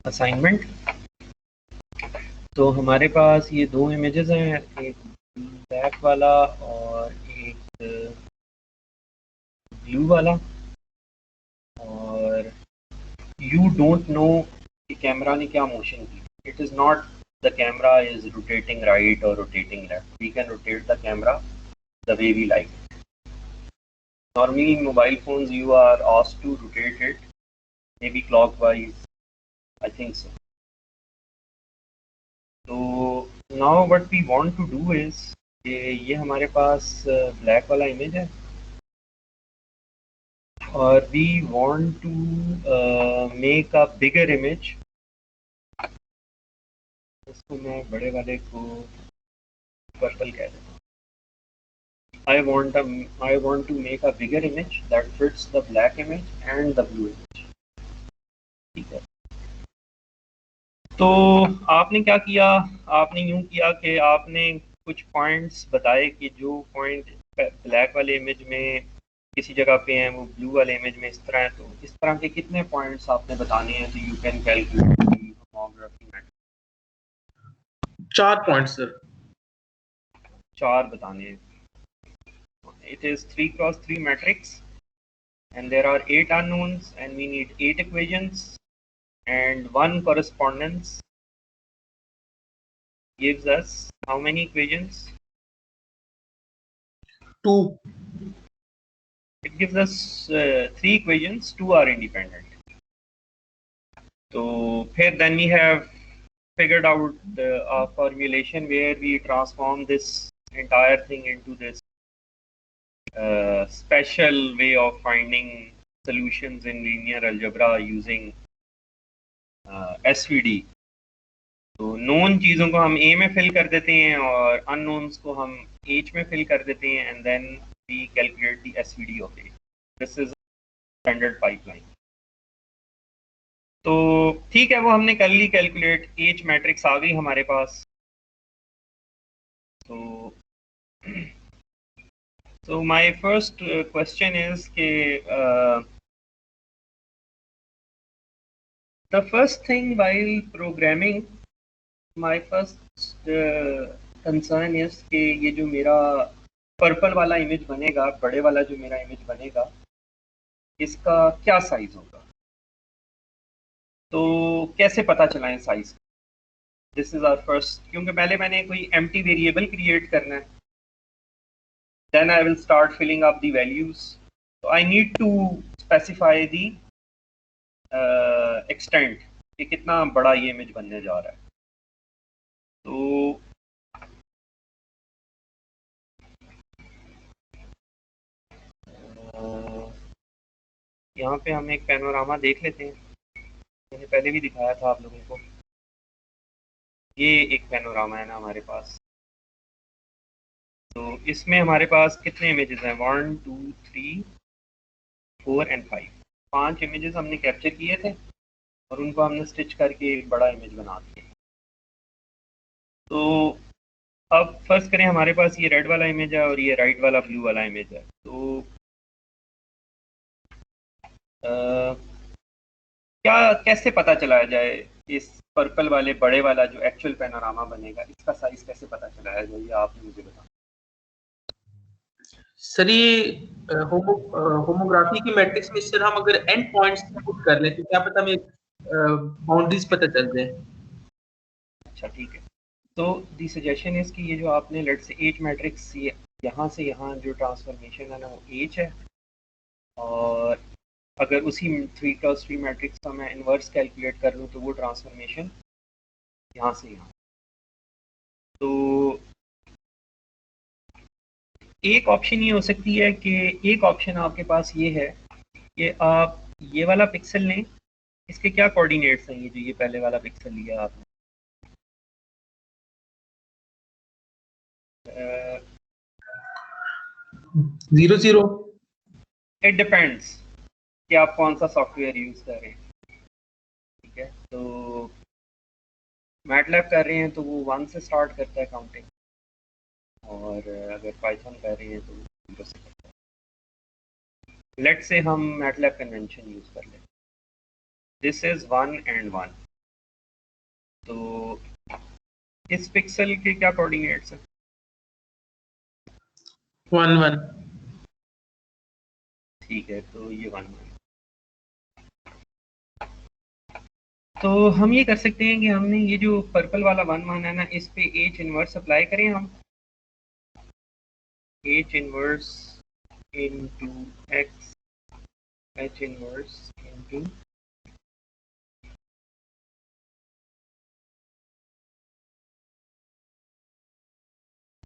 Assignment. तो हमारे पास ये दो इमेजेस हैं, एक ब्लैक वाला और एक ब्लू वाला। और यू डोंट नो कि कैमरा ने क्या मोशन की। It is not the camera is rotating right और rotating left. We can rotate the camera the way we like. Normally in mobile phones you are asked to rotate it maybe clockwise, I think so. तो now what we want to do is कि ये हमारे पास black वाला image है और we want to make a bigger image। इसको मैं बड़े वाले को पर्पल कह देता हूँ। I want to make a bigger image that fits the black image and the blue image। ठीक है, तो आपने क्या किया, आपने यूं किया कि आपने कुछ पॉइंट्स बताए कि जो पॉइंट ब्लैक वाले इमेज में किसी जगह पे हैं वो ब्लू वाले इमेज में इस तरह है। तो इस तरह के कितने पॉइंट्स आपने बताने हैं तो you can calculate homography matrix. 4 points sir. 4 बताने हैं। It is 3x3 matrix and there are 8 unknowns and we need 8 equations and 1 correspondence gives us how many equations? 2. It gives us 3 equations, 2 are independent. So here then we have figured out a formulation where we transform this entire thing into this special way of finding solutions in linear algebra using SVD। तो known चीज़ों को हम ए में fill कर देते हैं और unknowns को हम एच में फिल कर देते हैं and then we calculate the SVD of A. This is standard pipeline. तो ठीक है, वो हमने कर ली कैलकुलेट, एच मैट्रिक्स आ गई हमारे पास। तो माय फर्स्ट क्वेश्चन इज के the first thing while programming, my first concern is कि ये जो मेरा पर्पल वाला इमेज बनेगा, बड़े वाला जो मेरा इमेज बनेगा, इसका क्या साइज होगा। तो कैसे पता चलाएं size. This is our first, क्योंकि पहले मैंने कोई एम्प्टी वेरिएबल क्रिएट करना है, then I will start filling up the values. तो I need to specify the extent कि कितना बड़ा ये इमेज बनने जा रहा है। तो यहाँ पे हम एक पैनोरामा देख लेते हैं, मैंने पहले भी दिखाया था आप लोगों को। ये एक पैनोरामा है ना हमारे पास। तो इसमें हमारे पास कितने इमेजेस हैं, 1 2 3 4 एंड 5। 5 इमेजेस हमने कैप्चर किए थे और उनको हमने स्टिच करके एक बड़ा इमेज बना दिया। तो अब फर्स्ट करें, हमारे पास ये रेड वाला इमेज है और ये राइट वाला ब्लू वाला इमेज है। तो क्या कैसे पता चलाया जाए इस पर्पल वाले बड़े वाला जो एक्चुअल पैनोरामा बनेगा, इसका साइज कैसे पता चलाया जाए, ये आप मुझे बताओ। सर ये होमोग्राफी की मैट्रिक्स में सर हम अगर एंड पॉइंट्स पुट कर लें तो क्या पता हमें बाउंड्रीज पता चल जाए। अच्छा ठीक है, तो दी सजेशन इज कि ये जो आपने लेट से एच मैट्रिक्स, ये यहाँ से यहाँ जो ट्रांसफॉर्मेशन है ना वो एच है, और अगर उसी 3x3 मैट्रिक्स का मैं इन्वर्स कैलकुलेट कर लूँ तो वो ट्रांसफॉर्मेशन यहाँ से यहाँ। तो एक ऑप्शन ये हो सकती है कि एक ऑप्शन आपके पास ये है कि आप ये वाला पिक्सल लें, इसके क्या कोऑर्डिनेट्स हैं, ये जो ये पहले वाला पिक्सल लिया आपने, 0 0। इट डिपेंड्स कि आप कौन सा सॉफ्टवेयर यूज़ कर रहे हैं। ठीक है, तो मैटलैब कर रहे हैं तो वो 1 से स्टार्ट करता है काउंटिंग, और अगर पाइथन कर रहे हैं तो 0 से करता है। लेट से हम मैटलैब कन्वेंशन यूज़ कर लें, दिस इज़ 1 and 1। तो इस पिक्सल के क्या कोऑर्डिनेट्स हैं? 1 1। ठीक है, तो ये 1 1। तो हम ये कर सकते हैं कि हमने ये जो पर्पल वाला 1 1 है ना, इस पे एच इनवर्स अप्लाई करें हम। H inverse into x, H inverse into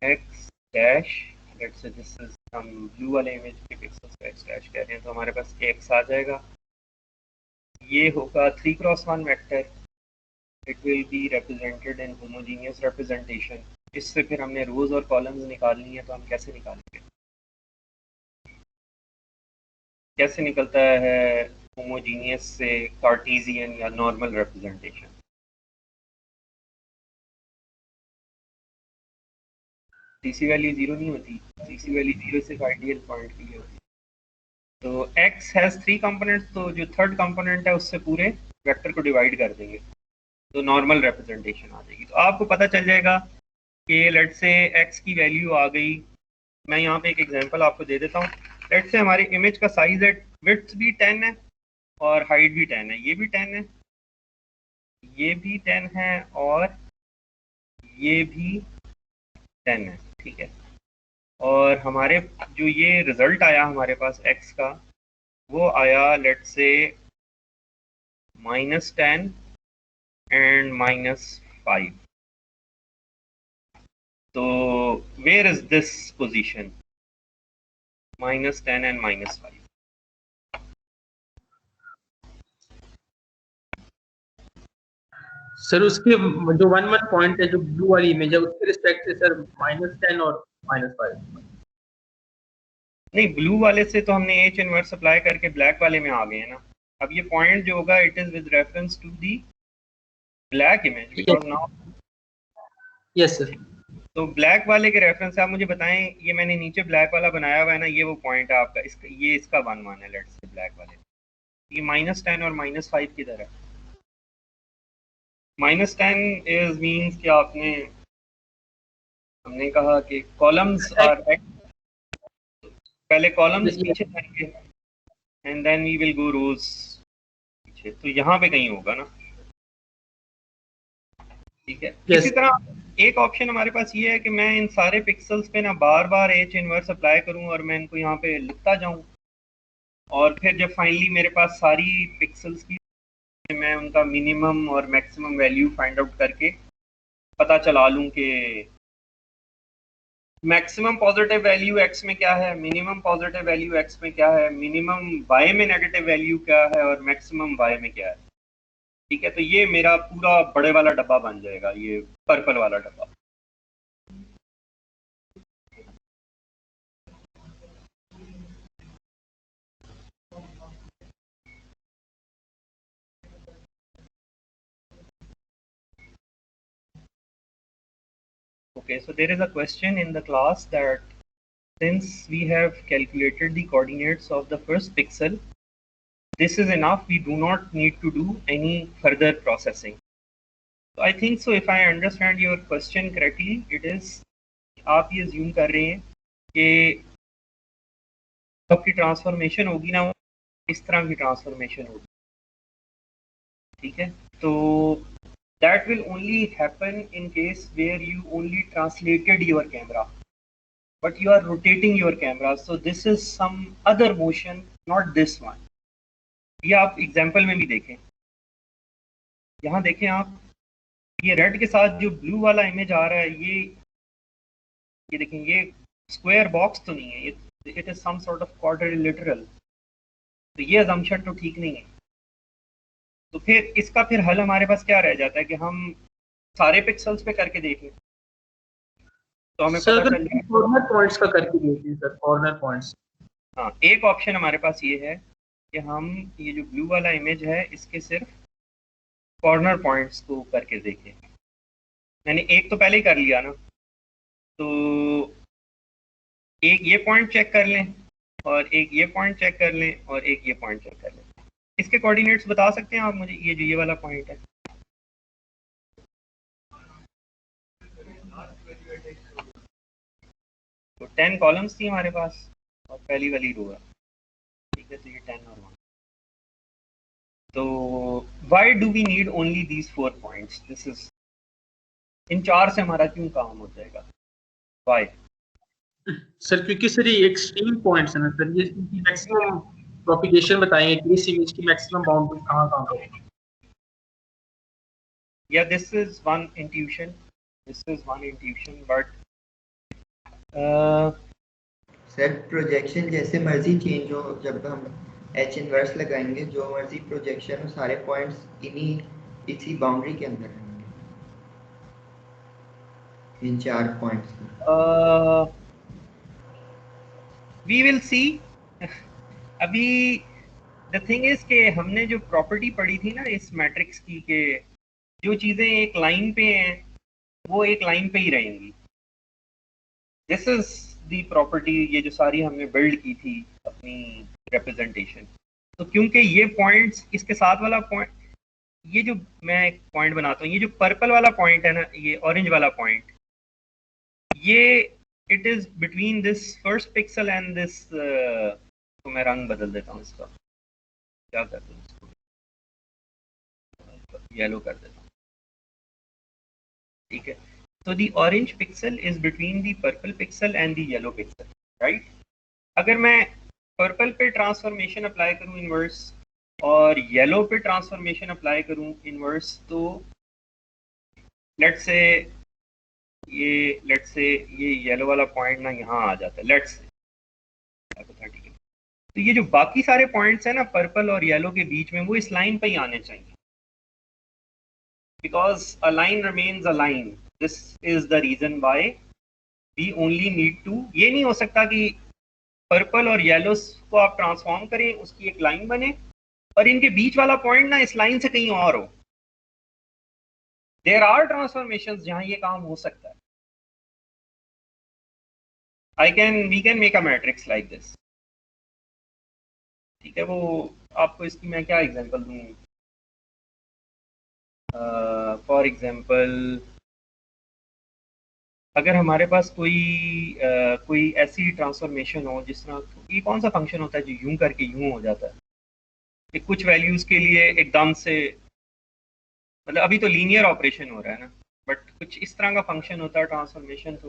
x dash, let's say this is, हम ब्लू वाले इमेज के पिक्सल्स को एक्स डैश कह रहे हैं, तो हमारे पास एक्स आ जाएगा। ये होगा 3x1 vector, it will be represented in homogeneous representation. इससे फिर हमने रोज और कॉलम्स निकालनी है, तो हम कैसे निकालेंगे? कैसे निकलता है होमोजीनियस से कार्टेशियन या normal representation? CC value zero नहीं होती, सीसी वैल्यू जीरो सिर्फ आइडियल पॉइंट के लिए होती है। तो x हैज़ 3 कंपोनेंट्स, तो जो थर्ड कंपोनेंट है उससे पूरे वेक्टर को डिवाइड कर देंगे, तो नॉर्मल रिप्रेजेंटेशन आ जाएगी। तो आपको पता चल जाएगा कि लेट्स से x की वैल्यू आ गई। मैं यहाँ पे एक एग्जांपल आपको दे देता हूँ। लेट्स से हमारी इमेज का साइज है, विड्थ भी 10 है और हाइट भी 10 है, ये भी 10 है, ये भी 10 है और ये भी 10 है, ठीक है। और हमारे जो ये रिजल्ट आया हमारे पास x का, वो आया लेट्स से -10 एंड -5। तो where is this position, -10 and -5? Sir उसके जो 1 1 पॉइंट है, जो ब्लू वाली इमेज है, उसके रिस्पेक्ट से सर -10 और -5। नहीं, ब्लू वाले से तो हमने एच इनवर्स अप्लाई करके ब्लैक वाले में आ गए हैं ना। अब ये पॉइंट जो होगा it is with reference to the black image, because now, yes sir. तो ब्लैक वाले के रेफरेंस से आप मुझे बताएं, ये मैंने नीचे ब्लैक वाला बनाया हुआ है ना, ये वो पॉइंट है आपका, इसका ये इसका 1 1 है लेट्स से ब्लैक वाले। ये -10 और -5 किधर है? -10 इज मीन्स कि आपने, हमने कहा कि कॉलम्स आर, पहले कॉलम्स पीछे जाएंगे and then we will go rows पीछे, तो यहाँ पे कहीं होगा ना, ठीक है। यस। इसी तरह एक ऑप्शन हमारे पास ये है कि मैं इन सारे पिक्सल्स पे ना बार बार एच इनवर्स अप्लाई करूं और मैं इनको यहाँ पे लिखता जाऊं, और फिर जब फाइनली मेरे पास सारी पिक्सल्स की, मैं उनका मिनिमम और मैक्सिमम वैल्यू फाइंड आउट करके पता चला लूं कि मैक्सिमम पॉजिटिव वैल्यू एक्स में क्या है, मिनिमम पॉजिटिव वैल्यू एक्स में क्या है, मिनिमम वाई में नेगेटिव वैल्यू क्या है और मैक्सिमम वाई में क्या है, ठीक है। तो ये मेरा पूरा बड़े वाला डब्बा बन जाएगा, ये पर्पल वाला डब्बा। Okay, so there is a question in the class that since we have calculated the coordinates of the first pixel, this is enough, we do not need to do any further processing. So I think so, if I understand your question correctly, it is, आप ये assume कर रहे हैं कि आपकी transformation होगी ना, इस तरह की ट्रांसफॉर्मेशन होगी, ठीक है। तो that will only happen in case where you only translated your camera, but you are rotating your camera, so this is some other motion, not this one. ये आप एग्जाम्पल में भी देखें, यहाँ देखें आप, ये रेड के साथ जो ब्लू वाला इमेज आ रहा है, ये देखें, ये स्क्वायर बॉक्स तो नहीं है, ये it is some sort of quadrilateral, तो ये अजम्पशन तो ठीक नहीं है। तो फिर इसका फिर हल हमारे पास क्या रह जाता है कि हम सारे पिक्सल्स पे करके देख लें, तो हमें पता चल जाए। कॉर्नर पॉइंट्स का करके देखिए सर, कॉर्नर पॉइंट्स। हाँ, एक ऑप्शन हमारे पास ये है कि हम ये जो ब्लू वाला इमेज है, इसके सिर्फ कॉर्नर पॉइंट्स को करके देखें। मैंने एक तो पहले ही कर लिया ना, तो एक ये पॉइंट चेक कर लें और एक ये पॉइंट चेक कर लें और एक ये पॉइंट चेक कर लें। इसके कोऑर्डिनेट्स बता सकते हैं आप मुझे, ये जो ये वाला पॉइंट है, तो 10 कॉलम्स थी हमारे पास और पहली वाली रो है, ठीक है। तो ये 10 और 1, तो why do we need only these 4 points, this is, इन 4 से हमारा क्यों काम हो जाएगा, व्हाई? सर क्योंकि सर ये एक्सट्रीम पॉइंट्स है ना सर, ये इनकी मैक्सिमम प्रोपिगेशन बताएंगे कि इस इमेज की मैक्सिमम बाउंड्री कहाँ पे है। Yeah, this is one intuition. This is one intuition, but sir projection जैसे मर्जी चेंज हो, जब हम एच इनवर्स लगाएंगे जो मर्जी प्रोजेक्शन हो, सारे पॉइंट्स इसी बाउंड्री के अंदर रहेंगे, इन 4 पॉइंट्स में। we will see. अभी the thing is कि हमने जो प्रॉपर्टी पढ़ी थी ना इस मैट्रिक्स की, कि जो चीजें एक लाइन पे हैं वो एक लाइन पे ही रहेंगी। दिस इज दी प्रॉपर्टी, ये जो सारी हमने बिल्ड की थी अपनी रिप्रेजेंटेशन। तो क्योंकि ये पॉइंट्स, इसके साथ वाला पॉइंट, ये जो मैं एक पॉइंट बनाता हूँ, ये जो पर्पल वाला पॉइंट है ना, ये ऑरेंज वाला पॉइंट, ये it is between this first pixel and this, तो मैं रंग बदल देता हूँ इसका, क्या कर दूँ इसको, येलो कर देता हूँ, ठीक है। So the orange pixel is between the purple pixel and the yellow pixel, right? अगर मैं पर्पल पे ट्रांसफॉर्मेशन अप्लाई करूँ इनवर्स और येलो पे ट्रांसफॉर्मेशन अप्लाई करूँ इनवर्स, तो लेट्स से ये येलो वाला पॉइंट ना यहाँ आ जाता है, लेट्स से, तो ये जो बाकी सारे पॉइंट्स हैं ना पर्पल और येलो के बीच में, वो इस लाइन पे ही आने चाहिए, because a line remains a line. This is the reason why we only need to, ये नहीं हो सकता कि पर्पल और येलो को आप ट्रांसफॉर्म करें, उसकी एक लाइन बने और इनके बीच वाला पॉइंट ना इस लाइन से कहीं और हो। देयर आर ट्रांसफॉर्मेशंस जहां ये काम हो सकता है। We can make a matrix like this, ठीक है। वो आपको इसकी मैं क्या एग्जांपल दूं, फॉर एग्जांपल अगर हमारे पास कोई ऐसी ट्रांसफॉर्मेशन हो जिस तरह, ये कौन सा फंक्शन होता है जो यूं करके यूं हो जाता है, कि कुछ वैल्यूज के लिए एकदम से, मतलब अभी तो लीनियर ऑपरेशन हो रहा है ना, बट कुछ इस तरह का फंक्शन होता है ट्रांसफॉर्मेशन, तो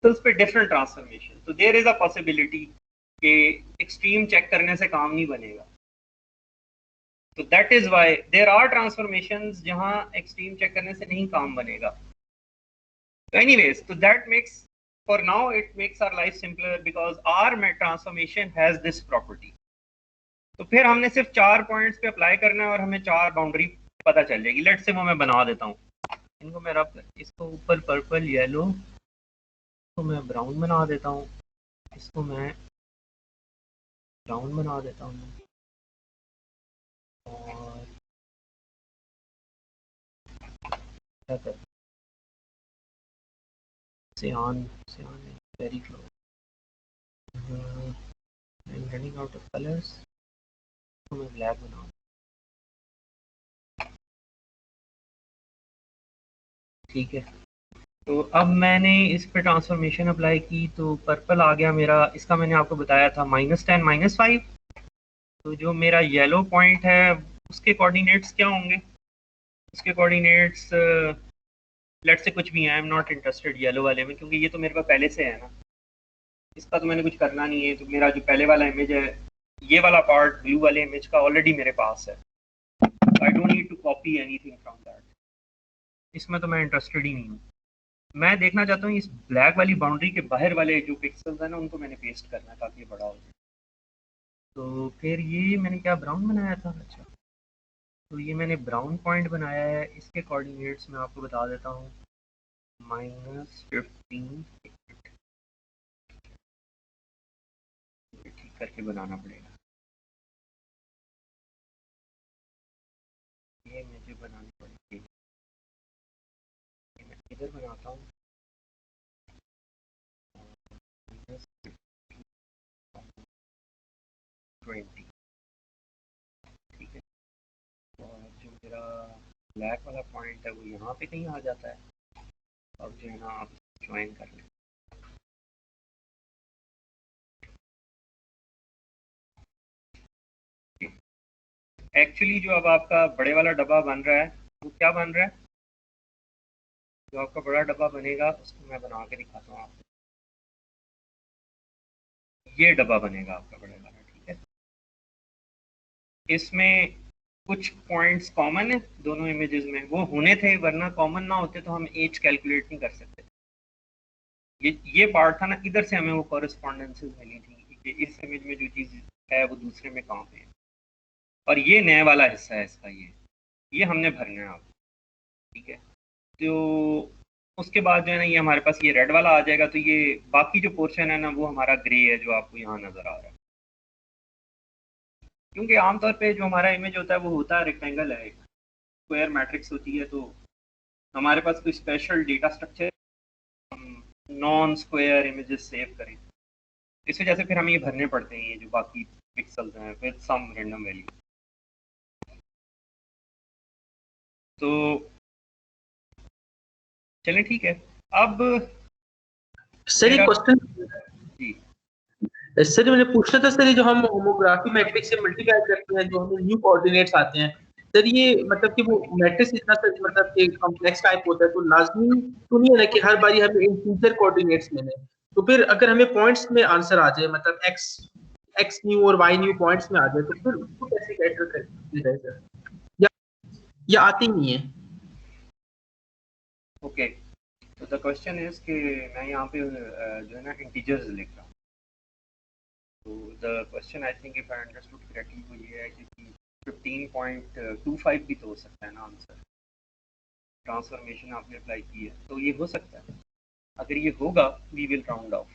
उस पर डिफरेंट ट्रांसफॉर्मेशन, तो देयर इज अ पॉसिबिलिटी कि एक्सट्रीम चेक करने से काम नहीं बनेगा। तो that is why there are transformations जहां एक्सट्रीम चेक करने से नहीं काम बनेगा। तो एनीवेज, तो that makes, for now it makes our life simpler because our transformation has this property. तो फिर हमने सिर्फ 4 पॉइंट्स पे अप्लाई करना है और हमें 4 बाउंड्री पता चल जाएगी। लेट से वो मैं बना देता हूँ, इनको मैं रब, इसको ऊपर पर्पल येलो, तो मैं ब्राउन बना देता हूँ, इसको मैं ब्राउन बना देता हूँ, और क्या कर, सियान सियान very close, I am running out of colours, तो मैं ब्लैक बनाऊँ, ठीक है। तो अब मैंने इस पे ट्रांसफॉर्मेशन अप्लाई की तो पर्पल आ गया मेरा, इसका मैंने आपको बताया था -10 -5। तो जो मेरा येलो पॉइंट है उसके कोऑर्डिनेट्स क्या होंगे, उसके कोऑर्डिनेट्स लेट से कुछ भी है, I am not interested yellow वाले में, क्योंकि ये तो मेरे पास पहले से है ना, इसका तो मैंने कुछ करना नहीं है। तो मेरा जो पहले वाला इमेज है, ये वाला पार्ट ब्लू वाले इमेज का ऑलरेडी मेरे पास है, I don't need to copy anything from that, इसमें तो मैं इंटरेस्टेड ही नहीं हूँ। मैं देखना चाहता हूँ इस ब्लैक वाली बाउंड्री के बाहर वाले जो पिक्सल्स हैं ना, उनको मैंने पेस्ट करना है ताकि ये बड़ा हो जाए। तो फिर ये मैंने क्या ब्राउन बनाया था, अच्छा, तो ये मैंने ब्राउन पॉइंट बनाया है, इसके कोऑर्डिनेट्स मैं आपको बता देता हूँ, -15, ठीक करके बनाना पड़ेगा, ये मुझे बनानी पड़ेगी, मैं इधर बनाता हूँ, -20, ठीक है। और जो मेरा ब्लैक वाला पॉइंट है वो यहाँ पे कहीं आ जाता है। अब जो है ना आप ज्वाइन कर लें, एक्चुअली जो अब आपका बड़े वाला डब्बा बन रहा है वो क्या बन रहा है, जो आपका बड़ा डब्बा बनेगा उसको मैं बना के दिखाता हूँ आपको। ये डब्बा बनेगा आपका बड़े वाला, ठीक है। इसमें कुछ पॉइंट्स कॉमन है दोनों इमेजेस में, वो होने थे, वरना कॉमन ना होते तो हम एज कैलकुलेट नहीं कर सकते। ये पार्ट था ना, इधर से हमें वो कॉरेस्पॉन्डेंसेस मिली थी कि इस इमेज में जो चीज़ है वो दूसरे में कहाँ पे है, और ये नए वाला हिस्सा है इसका, ये हमने भरना है आपको, ठीक है। तो उसके बाद जो है ना ये हमारे पास ये रेड वाला आ जाएगा, तो ये बाकी जो पोर्शन है ना वो हमारा ग्रे है जो आपको यहाँ नज़र आ रहा है। क्योंकि आमतौर पे जो हमारा इमेज होता है वो होता है रेक्टेंगल है, एक स्क्वायर मैट्रिक्स होती है, तो हमारे पास कोई special data structure non square images save करें, इस वजह से फिर हमें ये भरने पड़ते हैं ये जो बाकी पिक्सल्स हैं विद सम रैंडम वैल्यू। तो चलें ठीक है। अब सर एक क्वेश्चन, जी सर मैंने पूछना था सर, ये जो हम होमोग्राफी मैट्रिक्स से मल्टीप्लाई करते हैं, जो हमें न्यू कोऑर्डिनेट्स आते हैं सर, ये मतलब कि वो मैट्रिक्स इतना सर मतलब कि कॉम्प्लेक्स टाइप होता है, तो लाजमी तो नहीं है ना कि हर बारी हमें इंटीजर कोऑर्डिनेट्स लेने, तो फिर अगर हमें पॉइंट्स में आंसर आ जाए, मतलब एक्स न्यू और वाई न्यू पॉइंट्स में आ जाए, तो फिर उसको कैसे कैटर करते हैं सर, या आती नहीं है? ओके, तो द क्वेश्चन इज कि मैं यहाँ पे जो है ना इंटीजर्स लिख रहा हूँ, तो the question I think if I understood correctly वो ये है कि 15.25 भी तो हो सकता है ना आंसर, ट्रांसफॉर्मेशन आपने अप्लाई की है तो ये हो सकता है। अगर ये होगा we will round off,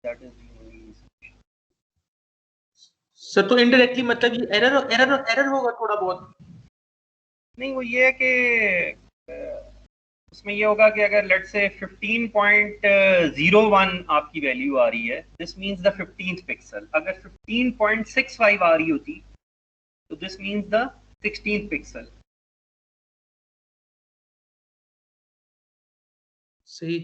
that is sir तो इनडायरेक्टली मतलब ये एरर होगा थोड़ा बहुत? नहीं, वो ये है कि उसमें ये होगा कि अगर लेट से 15.01 आपकी वैल्यू आ रही है, this means the 15th pixel, अगर 15.65 आ रही होती तो this means the 16th pixel. सही,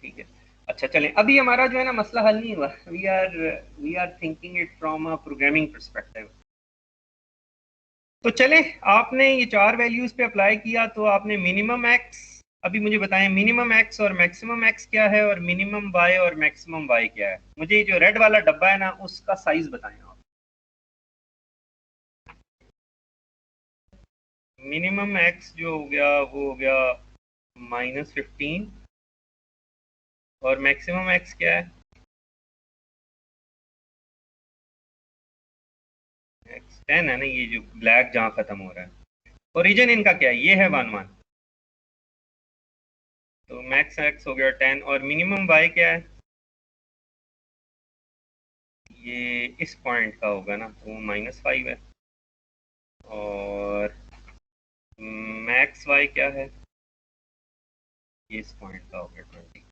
ठीक है, अच्छा चलें, अभी हमारा जो है ना मसला हल नहीं हुआ, we are thinking it from a programming perspective. तो चले, आपने ये 4 वैल्यूज पे अप्लाई किया, तो आपने मिनिमम एक्स, अभी मुझे बताएं मिनिमम एक्स और मैक्सिमम एक्स क्या है, और मिनिमम वाई और मैक्सिमम वाई क्या है। मुझे जो रेड वाला डब्बा है ना उसका साइज बताएं आप। मिनिमम एक्स जो हो गया वो हो गया -15, और मैक्सिमम एक्स क्या है, एक्स 10 है ना, ये जो ब्लैक जहाँ खत्म हो रहा है। ओरिजिन इनका क्या है, ये है 1 1, तो मैक्स एक्स हो गया 10, और मिनिमम वाई क्या है, ये इस पॉइंट का होगा ना, तो -5 है, और मैक्स वाई क्या है, ये इस पॉइंट का हो गया 20।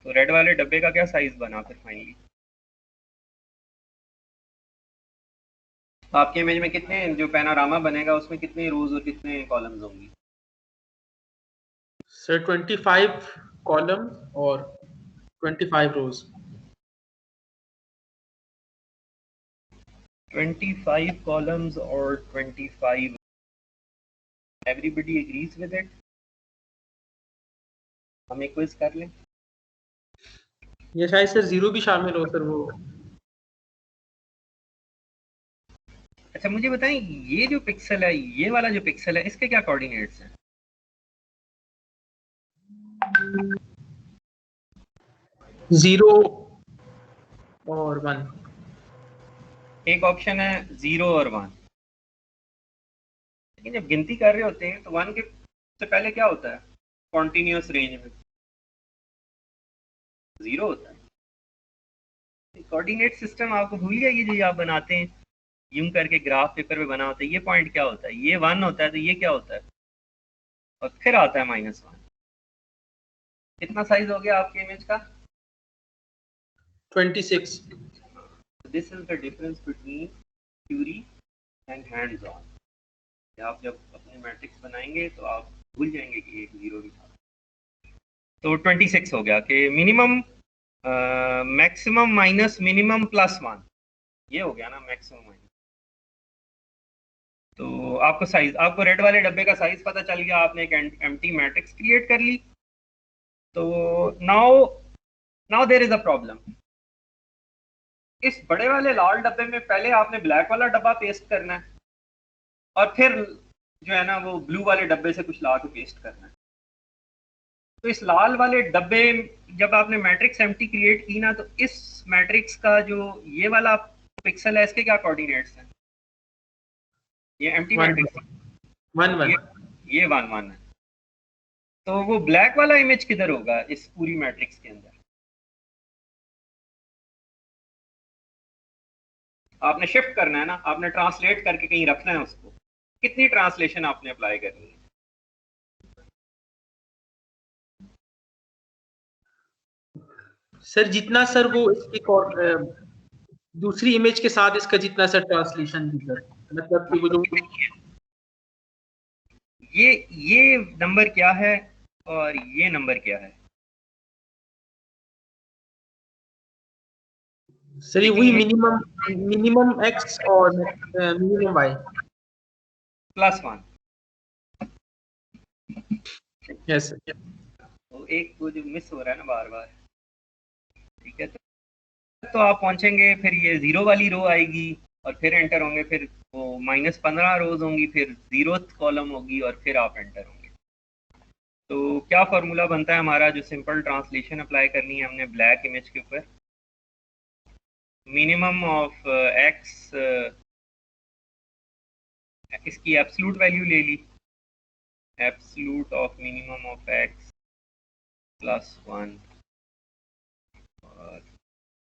तो रेड वाले डब्बे का क्या साइज बना फिर फाइनली, आपके इमेज में कितने जो पैनोरामा बनेगा उसमें कितने रोज और कितने कॉलम्स होंगी? सर 25 कॉलम और 25 रोज। 25 कॉलम्स और 25, एवरीबडी एग्रीज विद इट? हम एक क्विज कर लें? ये शायद सर जीरो भी शामिल हो सर वो। अच्छा मुझे बताएं, ये जो पिक्सल है, ये वाला जो पिक्सल है, इसके क्या कोऑर्डिनेट्स हैं? 0 और 1। एक ऑप्शन है 0 और 1, लेकिन जब गिनती कर रहे होते हैं तो 1 के से पहले क्या होता है कॉन्टिन्यूस रेंज में? 0 होता है। कोऑर्डिनेट सिस्टम आपको भूल गया, ये जो आप बनाते हैं यूं करके ग्राफ पेपर पे बना होता है, ये पॉइंट क्या होता है, ये 1 होता है, तो ये क्या होता है, और फिर आता है -1। कितना साइज हो गया आपके इमेज का? 26। This is the difference between theory and hands on. आप जब अपने मैट्रिक्स बनाएंगे तो आप भूल जाएंगे कि एक 0 भी था। तो 26 हो गया कि मिनिमम मैक्सिमम माइनस मिनिमम +1, ये हो गया ना मैक्सिमम माइनस। तो आपको साइज, आपको रेड वाले डब्बे का साइज पता चल गया, आपने एक एम्प्टी मैट्रिक्स क्रिएट कर ली। तो now there is a problem. इस बड़े वाले लाल डब्बे में पहले आपने ब्लैक वाला डब्बा पेस्ट करना है और फिर जो है ना वो ब्लू वाले डब्बे से कुछ ला के पेस्ट करना है। तो इस लाल वाले डब्बे, जब आपने मैट्रिक्स एम्प्टी क्रिएट की ना, तो इस मैट्रिक्स का जो ये वाला पिक्सल है, इसके क्या कोऑर्डिनेट्स हैं? ये एम्प्टी मैट्रिक्स, 1 1 ये 1 1 है। तो वो ब्लैक वाला इमेज किधर होगा इस पूरी मैट्रिक्स के अंदर? आपने शिफ्ट करना है ना, आपने ट्रांसलेट करके कहीं रखना है उसको। कितनी ट्रांसलेशन आपने अप्लाई करनी है? सर जितना सर वो इसकी दूसरी इमेज के साथ इसका जितना सर ट्रांसलेशन भी सर, मतलब कि वो जो ये नंबर क्या है और ये नंबर क्या है? सर ये वही मिनिमम x और मिनिमम y। +1। Yes sir. तो एक वो जो मिस हो रहा है ना बार बार, ठीक है। तो आप पहुंचेंगे, फिर ये 0 वाली रो आएगी और फिर एंटर होंगे, फिर वो -15 रोज होंगी, फिर 0th कॉलम होगी और फिर आप एंटर होंगे। तो क्या फार्मूला बनता है हमारा? जो सिंपल ट्रांसलेशन अप्लाई करनी है हमने ब्लैक इमेज के ऊपर, मिनिमम ऑफ x, इसकी एब्सोल्यूट वैल्यू ले ली, absolute of minimum of x +1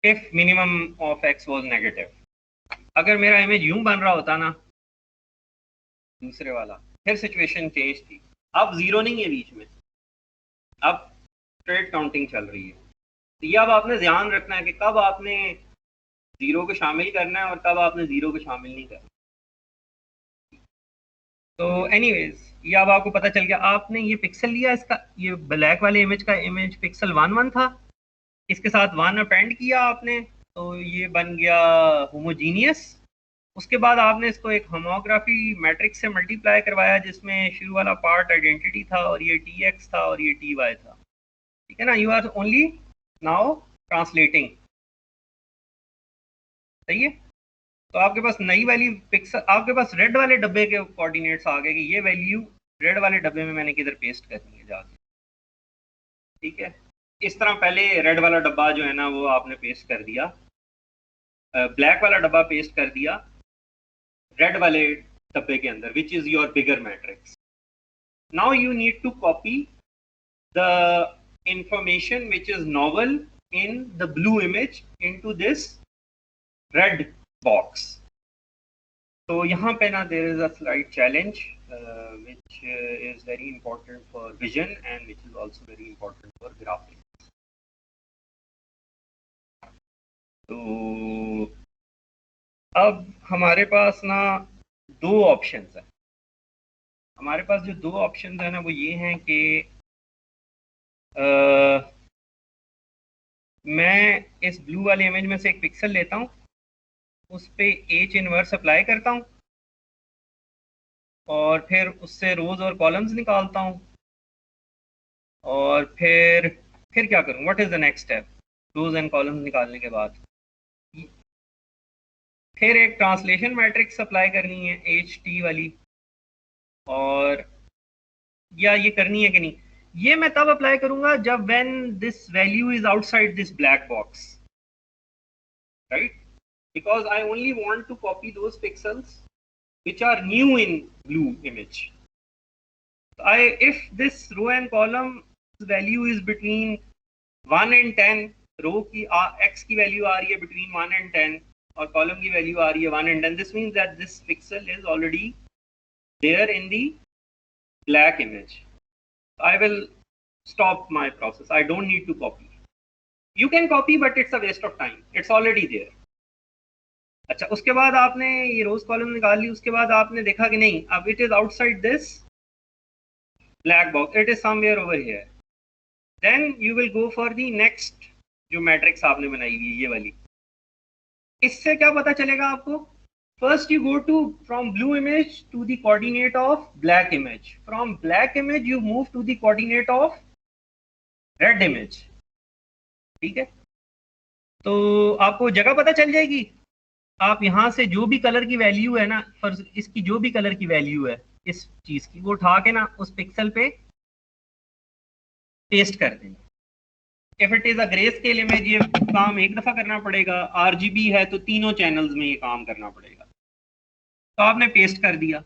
if minimum of x was negative. अगर मेरा इमेज यूं बन रहा होता ना, दूसरे वाला, फिर सिचुएशन चेंज थी। अब 0 नहीं है बीच में, अब स्ट्रेट काउंटिंग चल रही है। तो ये अब आपने ध्यान रखना है कि कब आपने 0 को शामिल करना है और कब आपने 0 को शामिल नहीं करना। तो एनीवेज, ये अब आपको पता चल गया। आपने ये पिक्सल लिया इसका, ये ब्लैक वाले इमेज का इमेज पिक्सल 1 1 था, इसके साथ 1 अपेंड किया आपने, तो ये बन गया होमोजीनियस। उसके बाद आपने इसको एक होमोग्राफी मैट्रिक्स से मल्टीप्लाई करवाया, जिसमें शुरू वाला पार्ट आइडेंटिटी था और ये tx था और ये ty था, ठीक है ना। You are only now translating, सही है। तो आपके पास नई वैल्यू पिक्सल, आपके पास रेड वाले डब्बे के कोऑर्डिनेट्स आ गए कि ये वैल्यू रेड वाले डब्बे में मैंने किधर पेस्ट करनी है जाके, ठीक है। इस तरह पहले रेड वाला डब्बा जो है ना वो आपने पेस्ट कर दिया, ब्लैक वाला डब्बा पेस्ट कर दिया रेड वाले डब्बे के अंदर, which is your bigger matrix. Now you need to copy the information which is novel in the blue image into this red box. तो यहाँ पे ना there is a slight challenge which is very important for vision and which is also very important for graphics. तो अब हमारे पास ना दो options हैं। हमारे पास जो दो ऑप्शंस हैं ना वो ये हैं कि मैं इस ब्लू वाले इमेज में से एक पिक्सल लेता हूँ, उस पे H इनवर्स अप्लाई करता हूँ और फिर उससे रोज और कॉलम्स निकालता हूँ, और फिर क्या करूँ? What is the next step? Rows and columns निकालने के बाद फिर एक ट्रांसलेशन मैट्रिक्स अप्लाई करनी है HT वाली, और या ये करनी है कि नहीं, ये मैं तब अप्लाई करूंगा जब when this value is outside this black box, right? Because I only want to copy those pixels which are new in blue image. If this row and column value is between 1 and 10, row की x की value आ रही है between 1 and 10 और column की value आ रही है 1 and 10, this means that this pixel is already there in the black image. I will stop my process. I don't need to copy. You can copy but it's a waste of time. It's already there. अच्छा, उसके बाद आपने ये रोज column निकाल ली, उसके बाद आपने देखा कि नहीं, अब it is outside this black box, it is somewhere over here, then you will go for the next जो मैट्रिक्स आपने बनाई हुई है, ये वाली। इससे क्या पता चलेगा आपको First you go to from blue image to the coordinate of black image. From black image you move to the coordinate of red image. ठीक है, तो आपको जगह पता चल जाएगी। आप यहाँ से जो भी कलर की वैल्यू है ना, फर्ज इसकी जो भी कलर की वैल्यू है इस चीज की, वो उठा के ना उस पिक्सल पे पेस्ट कर देंगे। If it is a grey scale image ये काम एक दफा करना पड़ेगा, आरजीबी है तो तीनों चैनल्स में ये काम करना पड़ेगा। तो आपने पेस्ट कर दिया,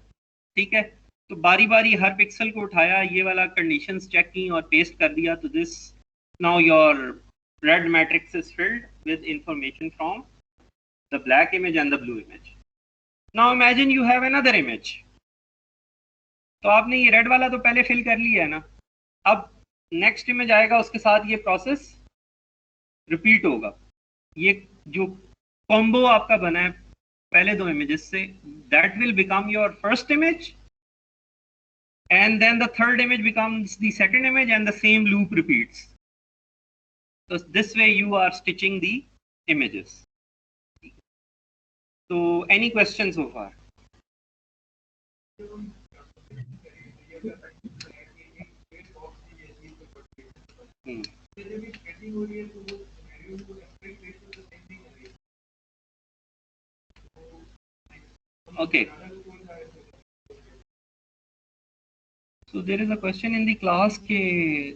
ठीक है, तो बारी बारी हर पिक्सल को उठाया, ये वाला कंडीशंस चेक की और पेस्ट कर दिया। तो this now your red matrix is filled with information from the black image and the blue image. Now imagine you have another image. तो आपने ये रेड वाला तो पहले फिल कर लिया है ना, अब नेक्स्ट इमेज आएगा उसके साथ ये प्रोसेस रिपीट होगा। ये जो कॉम्बो आपका बना है पहले दो इमेजेस से, that will become your first image and then the third image becomes the second image and the same loop repeats. So this way you are stitching the images. So any questions so far? Okay. So there is a question in the class के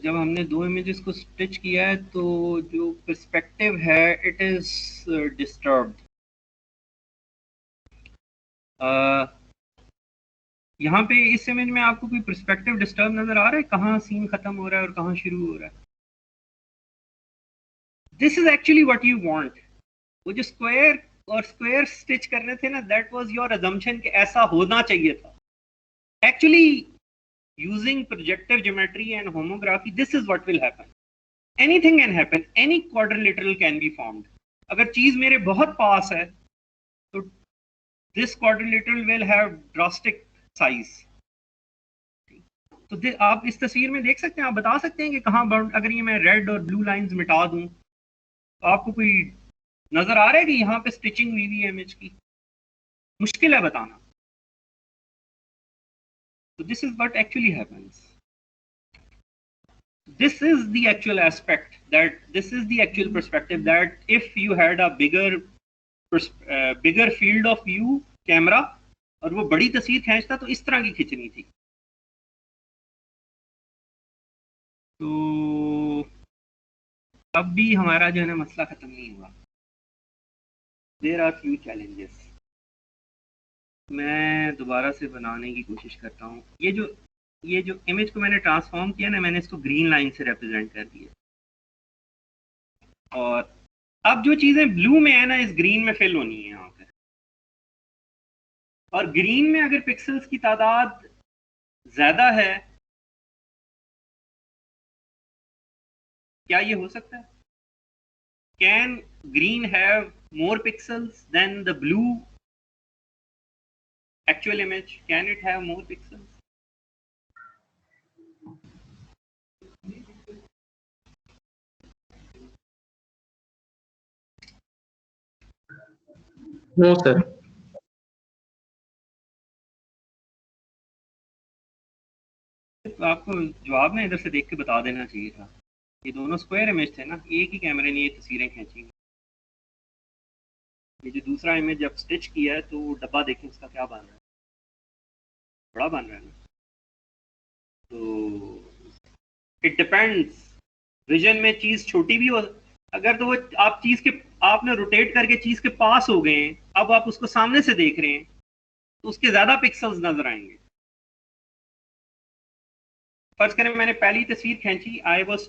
जब हमने दो images को stitch किया है तो जो perspective है it is disturbed. यहाँ पे इस इमेज में आपको कोई perspective disturb नजर आ रहा है, कहाँ सीन खत्म हो रहा है और कहाँ शुरू हो रहा है? This is actually what you want. वो जो square और square stitch करने थे ना, that was your assumption कि ऐसा होना चाहिए था. Actually using projective geometry and homography, this is what will happen. Anything can happen, any quadrilateral can be formed. अगर चीज मेरे बहुत पास है तो this quadrilateral will have drastic size. तो आप इस तस्वीर में देख सकते हैं, आप बता सकते हैं कि कहाँ बाउंड, अगर ये मैं रेड और ब्लू लाइंस मिटा दूं तो आपको कोई नजर आ रहा है कि यहाँ पे स्टिचिंग हुई हुई है इमेज की? मुश्किल है बताना। So this is what actually happens. This is the actual aspect, that this is the actual perspective, that if you had a bigger field of view camera और वो बड़ी तस्वीर खींचता तो इस तरह की खींचनी थी। तो अब भी हमारा जो है ना मसला खत्म नहीं हुआ। There are few challenges. मैं दोबारा से बनाने की कोशिश करता हूँ। ये जो इमेज को मैंने ट्रांसफॉर्म किया ना, मैंने इसको ग्रीन लाइन से रिप्रेजेंट कर दिया, और अब जो चीजें ब्लू में है ना इस ग्रीन में फिल होनी है यहाँ पे। और ग्रीन में अगर पिक्सेल्स की तादाद ज्यादा है, क्या ये हो सकता है? Can green have more pixels than the blue actual image? Can it have more pixels? No sir. तो आपको जवाब ना इधर से देख के बता देना चाहिए था। ये दोनों स्क्वायर इमेज थे ना, एक ही कैमरे ने ये तस्वीरें खींची। ये जो दूसरा इमेज जब स्टिच किया है तो डब्बा देखें उसका क्या बन रहा है, बड़ा बन रहा है ना। तो इट डिपेंड्स, विजन में चीज छोटी भी हो, अगर तो वो आप चीज के आपने रोटेट करके चीज के पास हो गए, अब आप उसको सामने से देख रहे हैं तो उसके ज्यादा पिक्सल्स नजर आएंगे। फर्ज करें मैंने पहली तस्वीर खींची, आई वाज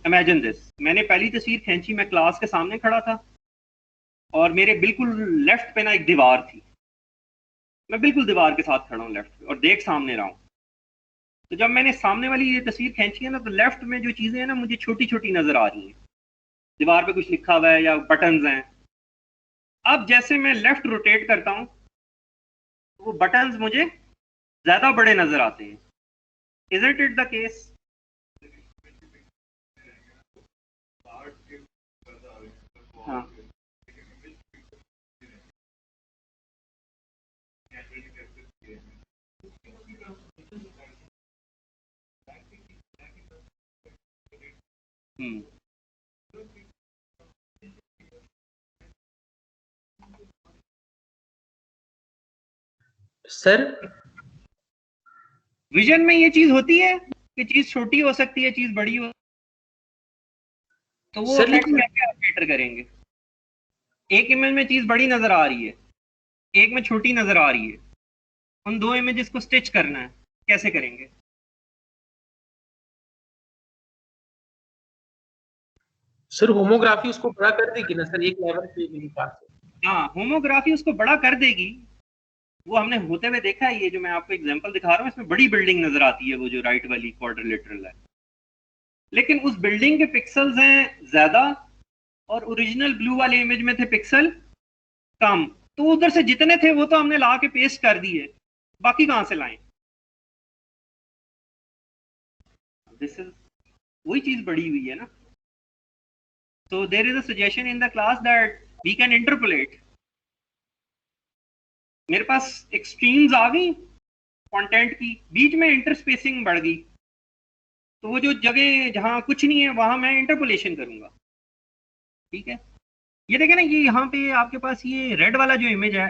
इमेजिन दिस, मैंने पहली तस्वीर खींची, मैं क्लास के सामने खड़ा था और मेरे बिल्कुल लेफ्ट पे ना एक दीवार थी, मैं बिल्कुल दीवार के साथ खड़ा हूँ लेफ्ट पे और देख सामने रहा हूँ। तो जब मैंने सामने वाली ये तस्वीर खींची है ना, तो लेफ्ट में जो चीजें हैं ना मुझे छोटी छोटी नजर आ रही हैं, दीवार पे कुछ लिखा हुआ है या बटन्स हैं। अब जैसे मैं लेफ्ट रोटेट करता हूँ तो वो बटन्स मुझे ज्यादा बड़े नजर आते हैं। Isn't it the case? हाँ सर विजन में ये चीज होती है कि चीज छोटी हो सकती है, चीज बड़ी हो, तो वो सर इफेक्ट लेकिन कैसे आप फिल्टर करेंगे? एक इमेज में चीज बड़ी नजर आ रही है, एक में छोटी नजर आ रही है, उन दो इमेजेस को स्टिच करना है, कैसे करेंगे? सर होमोग्राफी उसको बड़ा कर देगी ना सर, एक लेवल पे मेरे हिसाब से। हाँ, होमोग्राफी उसको बड़ा कर देगी, वो हमने होते हुए देखा है। ये जो मैं आपको एग्जांपल दिखा रहा हूँ, इसमें बड़ी बिल्डिंग नजर आती है, वो जो राइट वाली क्वाड्रिलेटरल है, लेकिन उस बिल्डिंग के पिक्सल्स हैं ज्यादा और ओरिजिनल ब्लू वाले इमेज में थे पिक्सल कम, तो उधर से जितने थे वो तो हमने ला के पेस्ट कर दिए, बाकी कहां से लाएं? दिस इज वही चीज बड़ी हुई है ना। So there is a suggestion in the class that we can interpolate. मेरे पास एक्सट्रीम्स आ गई कंटेंट की, बीच में इंटरस्पेसिंग बढ़ गई, तो वो जो जगह जहां कुछ नहीं है वहां मैं इंटरपोलेशन करूंगा। ठीक है, ये देखें ना, ये यहाँ पे आपके पास ये रेड वाला जो इमेज है,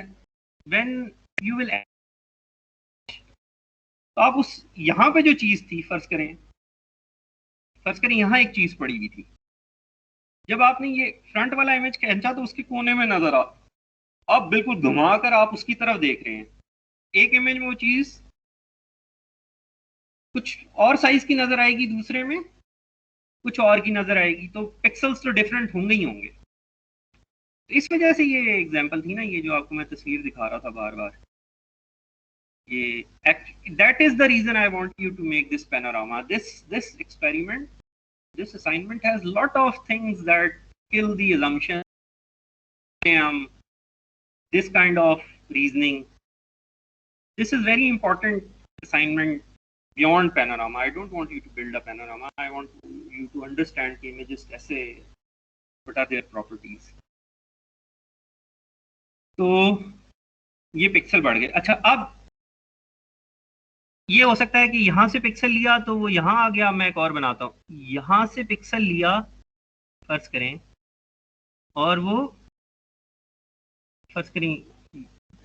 व्हेन यू विल, तो आप उस यहाँ पे जो चीज थी, फर्ज करें यहाँ एक चीज पड़ी हुई थी, जब आपने ये फ्रंट वाला इमेज खींचा तो उसके कोने में नजर आ, अब बिल्कुल घुमाकर आप उसकी तरफ देख रहे हैं, एक इमेज में वो चीज कुछ और साइज की नजर आएगी, दूसरे में कुछ और की नजर आएगी, तो पिक्सल्स तो डिफरेंट होंगे ही होंगे। तो इस वजह से ये एग्जांपल थी ना, ये जो आपको मैं तस्वीर दिखा रहा था बार बार, ये that is the reason I want you to make this panorama, this experiment, this assignment has lot of things that kill the assumption, this kind of reasoning. This is very important assignment beyond panorama. I don't want you to build a panorama. I want you to understand कि images कैसे, what are their properties. तो ये pixel बढ़ गए। अच्छा, अब ये हो सकता है कि यहां से पिक्सल लिया तो वो यहां आ गया। मैं एक और बनाता हूं, यहां से पिक्सल लिया फर्ज करें, और वो फर्ज करें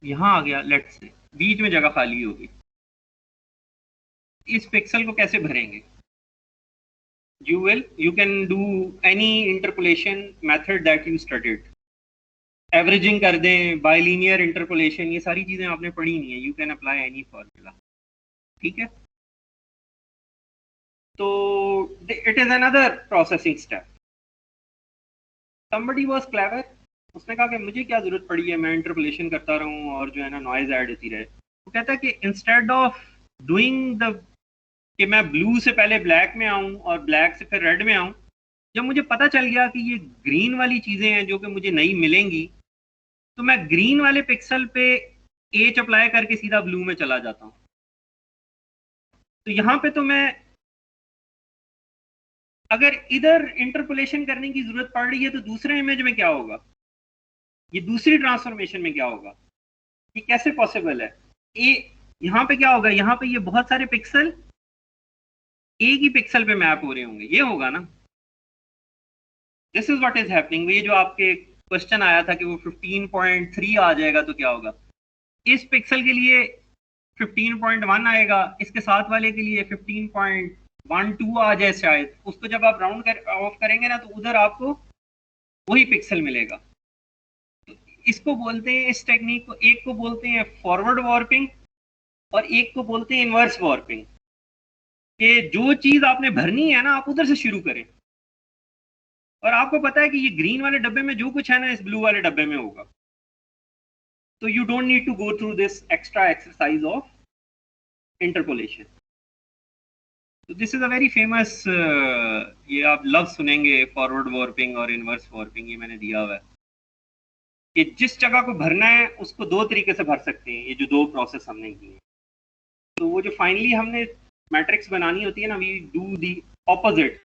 यहां आ गया, लेट से बीच में जगह खाली होगी, इस पिक्सल को कैसे भरेंगे? you can do any interpolation method that you studied. Averaging कर दें, बाइलिनियर इंटरपोलेशन, ये सारी चीजें आपने पढ़ी नहीं है, you can apply any formula. ठीक है, तो it is another processing step. somebody was clever, उसने कहा कि मुझे क्या जरूरत पड़ी है मैं इंटरपोलेशन करता रहूं और जो है ना नॉइज ऐड होती रहे। वो कहता है कि इंस्टेड ऑफ डूइंग द, कि मैं ब्लू से पहले ब्लैक में आऊं और ब्लैक से फिर रेड में आऊं, जब मुझे पता चल गया कि ये ग्रीन वाली चीजें हैं जो कि मुझे नई मिलेंगी, तो मैं ग्रीन वाले पिक्सल पे एच अप्लाई करके सीधा ब्लू में चला जाता हूं। तो यहां पे तो मैं, अगर इधर इंटरपोलेशन करने की जरूरत पड़ रही है तो दूसरे इमेज में क्या होगा, ये दूसरी ट्रांसफॉर्मेशन में क्या होगा, ये कैसे पॉसिबल है? यहां पे क्या होगा, यहां पे ये बहुत सारे पिक्सल एक ही पिक्सल पे मैप हो रहे होंगे, ये होगा ना। This is what is happening. ये जो आपके क्वेश्चन आया था कि वो 15.3 आ जाएगा तो क्या होगा, इस पिक्सल के लिए 15.1 आएगा, इसके साथ वाले के लिए 15.12 आ जाए शायद, उसको जब आप राउंड कर ऑफ करेंगे ना तो उधर आपको वही पिक्सल मिलेगा। तो इसको बोलते हैं, इस टेक्निक को, एक को बोलते हैं फॉरवर्ड वॉर्पिंग और एक को बोलते हैं इनवर्स वॉर्पिंग, कि जो चीज आपने भरनी है ना आप उधर से शुरू करें, और आपको पता है कि ये ग्रीन वाले डब्बे में जो कुछ है ना इस ब्लू वाले डब्बे में होगा, तो you don't need to go through this extra exercise of interpolation. तो this is a very famous, ये आप लफ्ज सुनेंगे, फॉरवर्ड वॉर्पिंग और इनवर्स वॉर्पिंग, ये मैंने दिया हुआ है कि जिस जगह को भरना है उसको दो तरीके से भर सकते हैं, ये जो दो प्रोसेस हमने किए। तो वो जो फाइनली हमने मैट्रिक्स बनानी होती है ना, we do the opposite,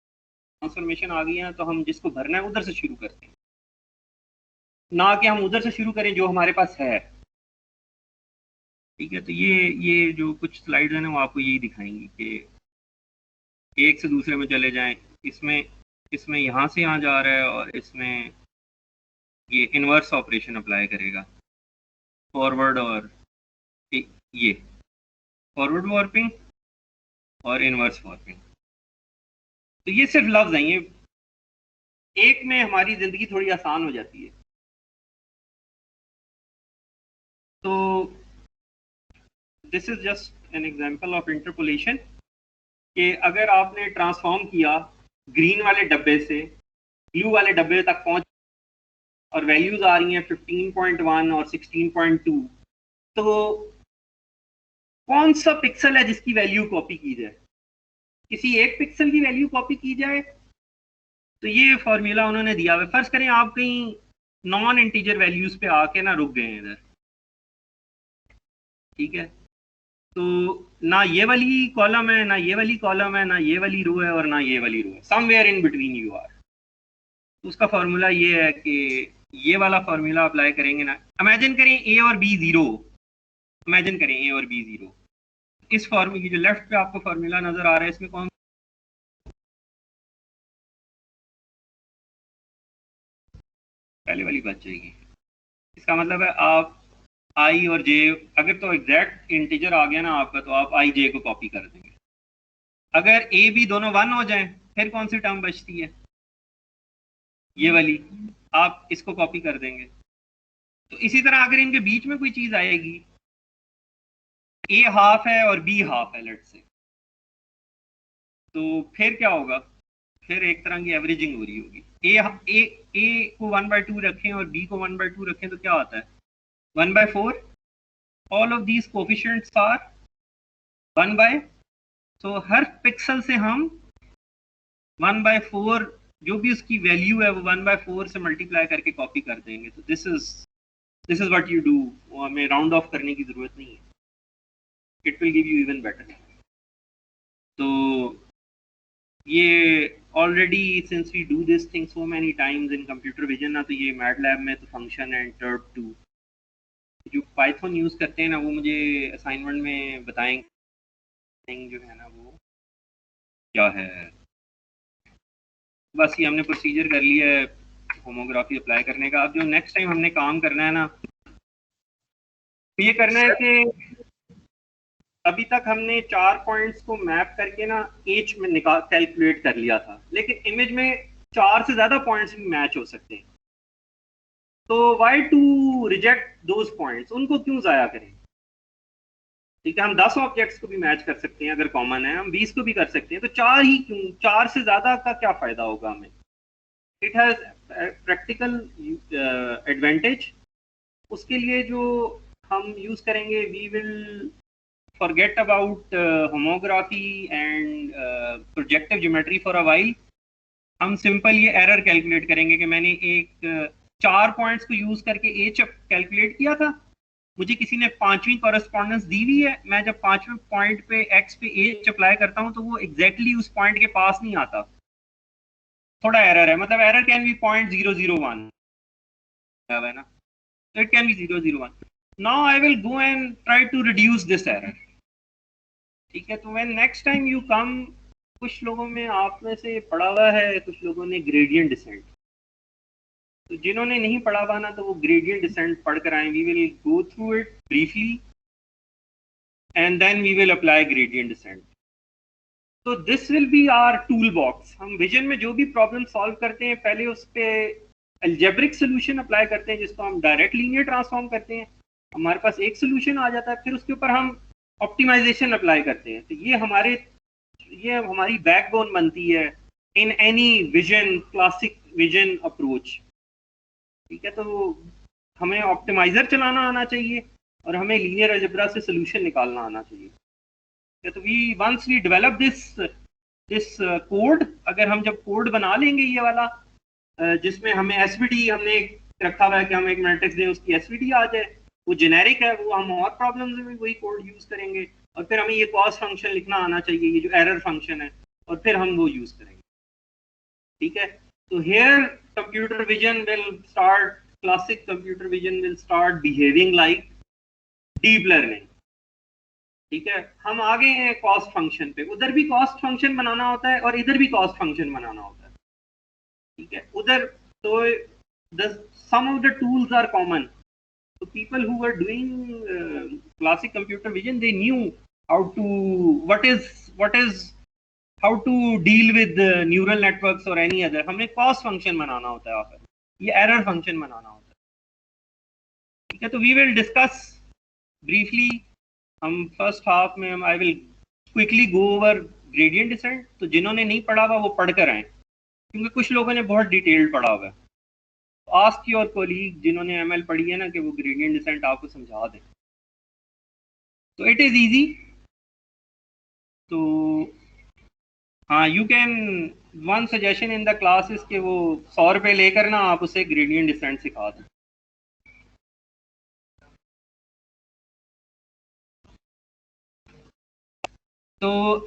transformation आ गई है तो हम जिसको भरना है उधर से शुरू करते हैं, ना कि हम उधर से शुरू करें जो हमारे पास है। ठीक है, तो ये जो कुछ स्लाइड्स हैं ना वो आपको यही दिखाएंगी कि एक से दूसरे में चले जाएं। इसमें यहाँ से यहाँ जा रहा है और इसमें ये इन्वर्स ऑपरेशन अप्लाई करेगा, फॉरवर्ड और ये फॉरवर्ड वार्पिंग और इन्वर्स वार्पिंग। तो ये सिर्फ लफ्ज हैं, ये एक में हमारी जिंदगी थोड़ी आसान हो जाती है। तो this is just an example of interpolation कि अगर आपने ट्रांसफॉर्म किया ग्रीन वाले डब्बे से ब्लू वाले डब्बे तक पहुंच और वैल्यूज आ रही हैं 15.1 और 16.2, तो कौन सा पिक्सल है जिसकी वैल्यू कॉपी की जाए? किसी एक पिक्सल की वैल्यू कॉपी की जाए। तो ये फॉर्मूला उन्होंने दिया हुआ। फर्ज करें आप कहीं नॉन इंटीजर वैल्यूज पे आके ना रुक गए हैं इधर, ठीक है, तो ना ये वाली कॉलम है, ना ये वाली कॉलम है, ना ये वाली रो है और ना ये वाली रो है, somewhere in between you are. तो उसका फॉर्मूला ये है कि ये वाला फॉर्मूला अप्लाई करेंगे ना। इमेजिन करें ए और बी जीरो, इमेजिन करें ए और बी जीरो। इस फॉर्मूले की जो लेफ्ट पे आपको फॉर्मूला नजर आ रहा है इसमें कौन पहले वाली बच जाएगी। इसका मतलब है आप आई और जे, अगर तो एग्जैक्ट इंटीजर आ गया ना आपका, तो आप आई जे को कॉपी कर देंगे। अगर ए बी दोनों 1 हो जाएं, फिर कौन सी टर्म बचती है? ये वाली, आप इसको कॉपी कर देंगे। तो इसी तरह अगर इनके बीच में कोई चीज आएगी, ए हाफ है और बी हाफ है लेट से, तो फिर क्या होगा? फिर एक तरह की एवरेजिंग हो रही होगी। ए को 1/2 रखें और बी को 1/2 रखें तो क्या आता है? 1/4। All of these coefficients are 1/, तो हर पिक्सल से हम 1/4 जो भी उसकी वैल्यू है वो 1/4 से मल्टीप्लाई करके कॉपी कर देंगे। तो this is what you do. हमें राउंड ऑफ करने की जरूरत नहीं है, it will give you even better. तो ये already since we do this thing so many times in computer vision ना, तो ये मैटलैब में तो फंक्शन है interp2 जो पाइथन यूज करते हैं ना, वो मुझे असाइनमेंट में बताएंगे जो है ना वो क्या है। बस ये हमने प्रोसीजर कर लिया है होमोग्राफी अप्लाई करने का। अब जो नेक्स्ट टाइम हमने काम करना है ना, तो ये करना है कि अभी तक हमने 4 पॉइंट्स को मैप करके ना एच में निकाल कैलकुलेट कर लिया था, लेकिन इमेज में 4 से ज्यादा पॉइंट्स भी मैच हो सकते हैं। तो why to reject those points, उनको क्यों जाया करें? ठीक है, हम 10 ऑब्जेक्ट्स को भी मैच कर सकते हैं अगर कॉमन है, हम 20 को भी कर सकते हैं, तो 4 ही क्यों? 4 से ज्यादा का क्या फायदा होगा हमें? It has practical advantage. उसके लिए जो हम यूज करेंगे, we will forget about homography and projective geometry for a while। हम सिंपल ये एरर कैलकुलेट करेंगे कि मैंने एक 4 पॉइंट्स को यूज करके एच कैलकुलेट किया था, मुझे किसी ने 5वीं कॉरेस्पॉन्डेंस दी हुई है, मैं जब 5वें पॉइंट पे एक्स पे एच अप्लाई करता हूँ तो वो एग्जैक्टली उस पॉइंट के पास नहीं आता, थोड़ा एरर है। मतलब एरर कैन बी 0.001 है ना, so it can be 0.001। now I will go and try to reduce this error। ठीक है, तो when next time you come, कुछ लोगों में आप में से पढ़ा हुआ है, कुछ लोगों ने ग्रेडियंट डिसेंट, तो जिन्होंने नहीं पढ़ा हुआ ना, तो वो ग्रेडियंट डिसेंट पढ़ कर आए। We will go through it briefly and then we will apply gradient descent. तो this will be our tool box. हम विजन में जो भी प्रॉब्लम सॉल्व करते हैं, पहले उस पर अलजेब्रिक सोल्यूशन अप्लाई करते हैं जिसको हम डायरेक्ट लीनियर ट्रांसफॉर्म करते हैं, हमारे पास एक सोल्यूशन आ जाता है, फिर उसके ऊपर हम ऑप्टिमाइजेशन अप्लाई करते हैं। तो ये हमारी बैकबोन बनती है in any vision, classic vision approach. ठीक है, तो हमें ऑप्टिमाइजर चलाना आना चाहिए और हमें लीनियर अलजेब्रा से सोल्यूशन निकालना आना चाहिए। तो once we develop this code, अगर हम जब कोड बना लेंगे ये वाला, जिसमें हमें एसवीडी हमने रखा हुआ है कि हम एक मैट्रिक्स दें उसकी एसवीडी आ जाए, वो जेनेरिक है, वो हम और प्रॉब्लम्स में वही कोड यूज करेंगे। और फिर हमें ये कॉस्ट फंक्शन लिखना आना चाहिए, ये जो एरर फंक्शन है, और फिर हम वो यूज करेंगे। ठीक है, तो here computer vision will start, classic computer vision will start behaving like deep learning. ठीक है, हम आ गए हैं कॉस्ट फंक्शन पे। उधर भी कॉस्ट फंक्शन बनाना होता है और इधर भी कॉस्ट फंक्शन बनाना होता है, ठीक है। उधर तो the some of the tools are common, so people who were doing classic computer vision, they knew how to what is how to deal with neural networks or any other। हमें cost function बनाना होता है, आखिर ये error function बनाना होता है, ठीक है। तो we will discuss briefly, हम first half में I will quickly go over gradient descent। तो जिन्होंने नहीं पढ़ा हुआ वो पढ़ कर आए, क्योंकि कुछ लोगों ने बहुत डिटेल्ड पढ़ा हुआ है। आस्क योर कोलीग जिन्होंने एमएल पढ़ी है ना कि वो ग्रेडियंट डिसेंट आपको समझा दें, तो इट इज इजी। तो हाँ, you can, one suggestion in the classes के वो 100 रुपये लेकर ना आप उसे ग्रेडियंट डिसेंट सिखा दें। तो